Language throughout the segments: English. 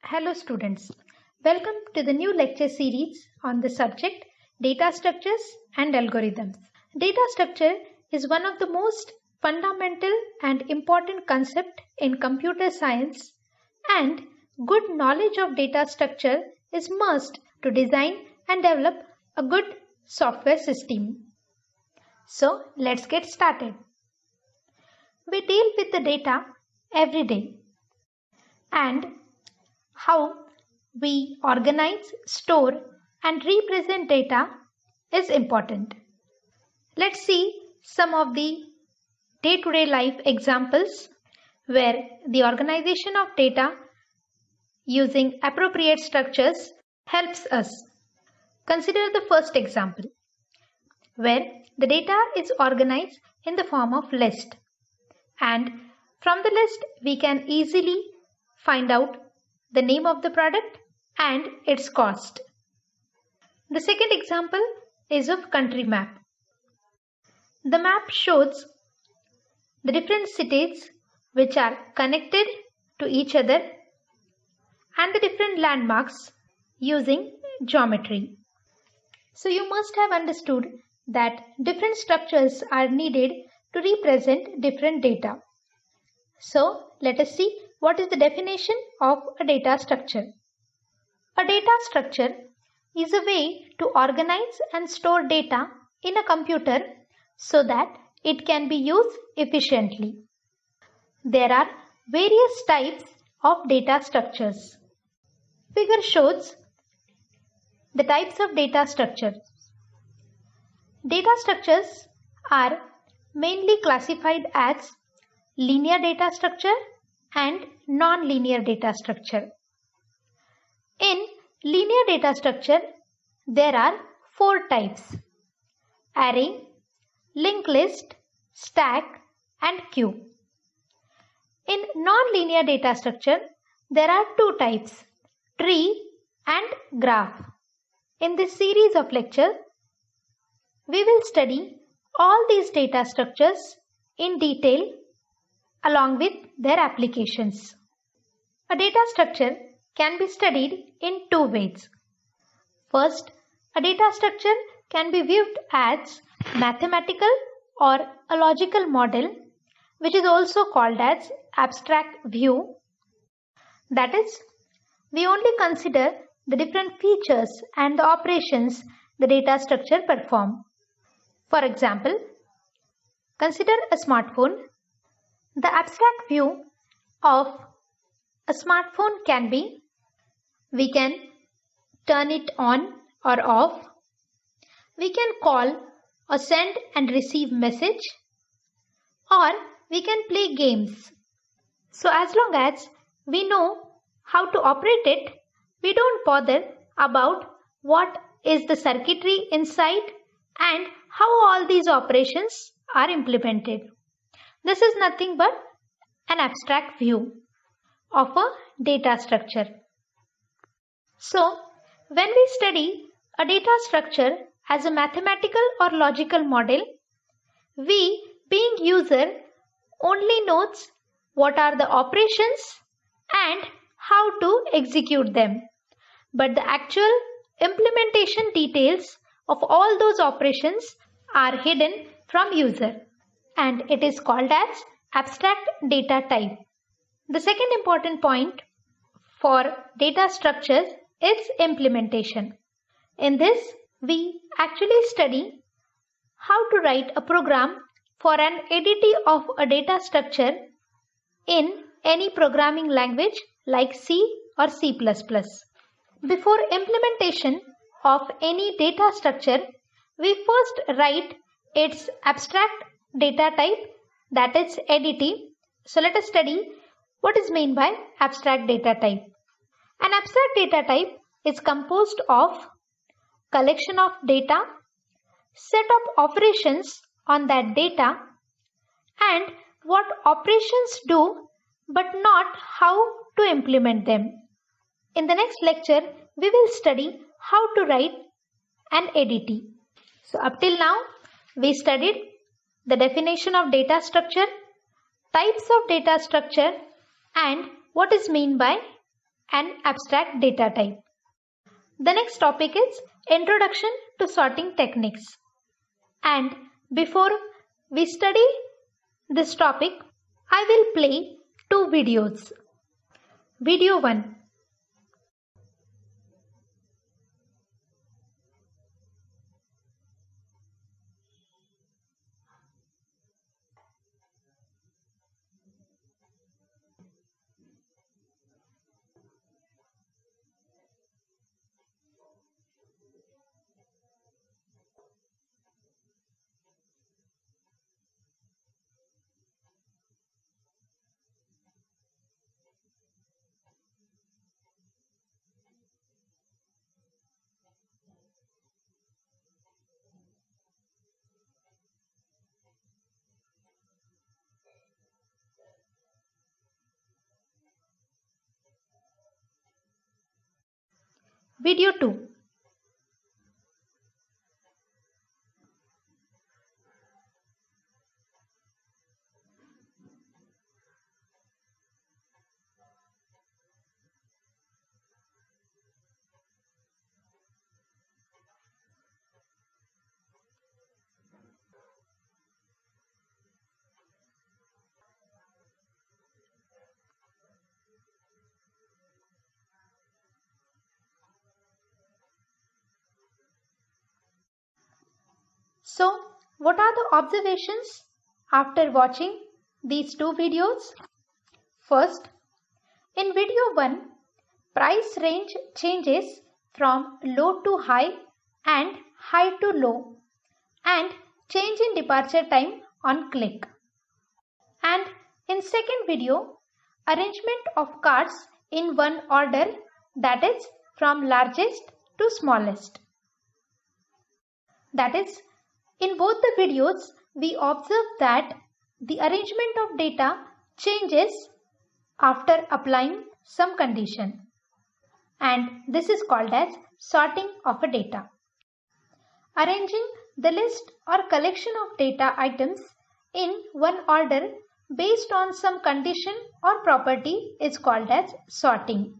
Hello students, welcome to the new lecture series on the subject Data Structures and Algorithms. Data structure is one of the most fundamental and important concept in computer science, and good knowledge of data structure is must to design and develop a good software system. So let's get started. We deal with the data every day, and how we organize, store, and represent data is important. Let's see some of the day-to-day life examples where the organization of data using appropriate structures helps us. Consider the first example, where the data is organized in the form of list, and from the list we can easily find out the name of the product and its cost. The second example is of country map. The map shows the different cities which are connected to each other and the different landmarks using geometry. So you must have understood that different structures are needed to represent different data. So let us see what is the definition of a data structure. A data structure is a way to organize and store data in a computer so that it can be used efficiently. There are various types of data structures. Figure shows the types of data structures. Data structures are mainly classified as linear data structure and non-linear data structure. In linear data structure, there are four types: array, linked list, stack, and queue. In non-linear data structure, there are two types: tree and graph. In this series of lectures, we will study all these data structures in detail along with their applications. A data structure can be studied in two ways. First, a data structure can be viewed as mathematical or a logical model, which is also called as abstract view. That is, we only consider the different features and the operations the data structure perform. For example, consider a smartphone. The abstract view of a smartphone can be: we can turn it on or off, we can call or send and receive message, or we can play games. So as long as we know how to operate it, we don't bother about what is the circuitry inside and how all these operations are implemented. This is nothing but an abstract view of a data structure. So, when we study a data structure as a mathematical or logical model, we, being user, only knows what are the operations and how to execute them. But the actual implementation details of all those operations are hidden from user, and it is called as abstract data type. The second important point for data structures is implementation. In this, we actually study how to write a program for an editing of a data structure in any programming language like C or C++. Before implementation of any data structure, we first write its abstract data type, that is ADT. So let us study what is meant by abstract data type. An abstract data type is composed of collection of data, set of operations on that data, and what operations do but not how to implement them. In the next lecture, we will study how to write an ADT. So up till now, we studied the definition of data structure, types of data structure, and what is meant by an abstract data type. The next topic is Introduction to Sorting Techniques. And before we study this topic, I will play two videos. Video 1. Video 2. So, what are the observations after watching these two videos? First, in video 1, price range changes from low to high and high to low, and change in departure time on click. And in second video, arrangement of cards in one order, that is from largest to smallest. That is, in both the videos, we observe that the arrangement of data changes after applying some condition, and this is called as sorting of a data. Arranging the list or collection of data items in one order based on some condition or property is called as sorting.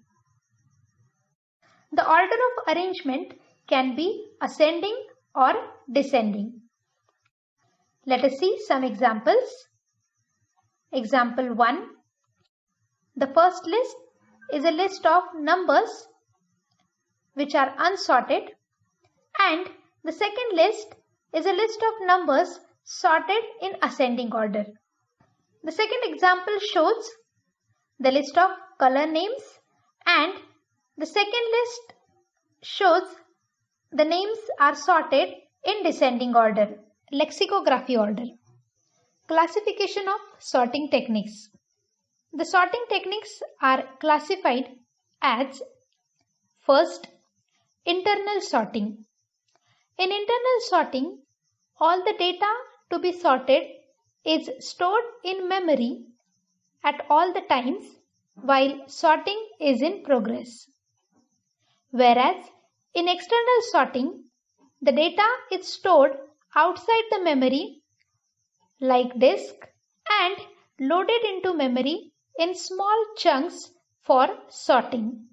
The order of arrangement can be ascending or descending. Let us see some examples. Example 1. The first list is a list of numbers which are unsorted, and the second list is a list of numbers sorted in ascending order. The second example shows the list of color names, and the second list shows the names are sorted in descending order, lexicography order. Classification of sorting techniques. The sorting techniques are classified as: first, internal sorting. In internal sorting, all the data to be sorted is stored in memory at all the times while sorting is in progress. Whereas in external sorting, the data is stored outside the memory like disk and loaded into memory in small chunks for sorting.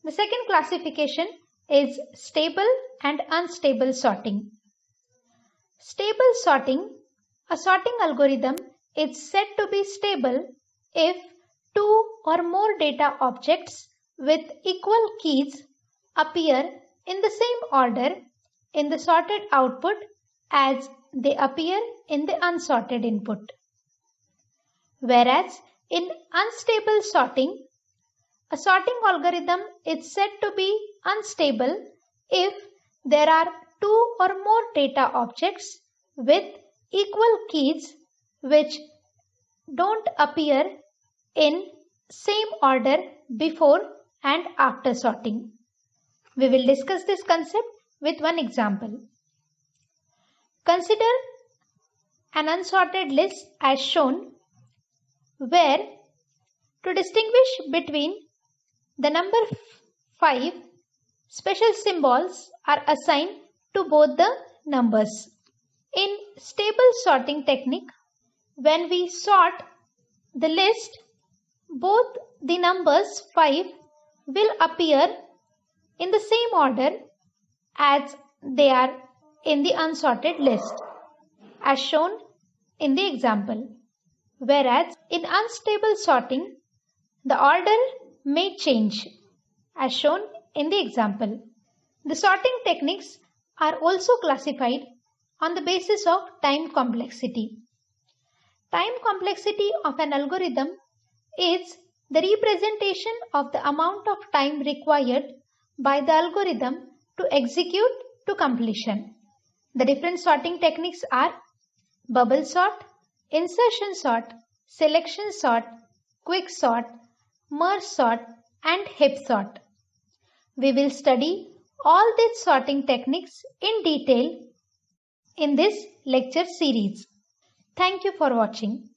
The second classification is stable and unstable sorting. Stable sorting, a sorting algorithm, is said to be stable if two or more data objects with equal keys appear in the same order in the sorted output as they appear in the unsorted input. Whereas in unstable sorting, a sorting algorithm is said to be unstable if there are two or more data objects with equal keys which don't appear in same order before and after sorting. We will discuss this concept with one example. Consider an unsorted list as shown, where to distinguish between the number 5, special symbols are assigned to both the numbers. In stable sorting technique, when we sort the list, both the numbers 5 will appear in the same order as they are in the unsorted list, as shown in the example. Whereas in unstable sorting, the order may change, as shown in the example. The sorting techniques are also classified on the basis of time complexity. Time complexity of an algorithm is the representation of the amount of time required by the algorithm to execute to completion. The different sorting techniques are bubble sort, insertion sort, selection sort, quick sort, merge sort, and heap sort. We will study all these sorting techniques in detail in this lecture series. Thank you for watching.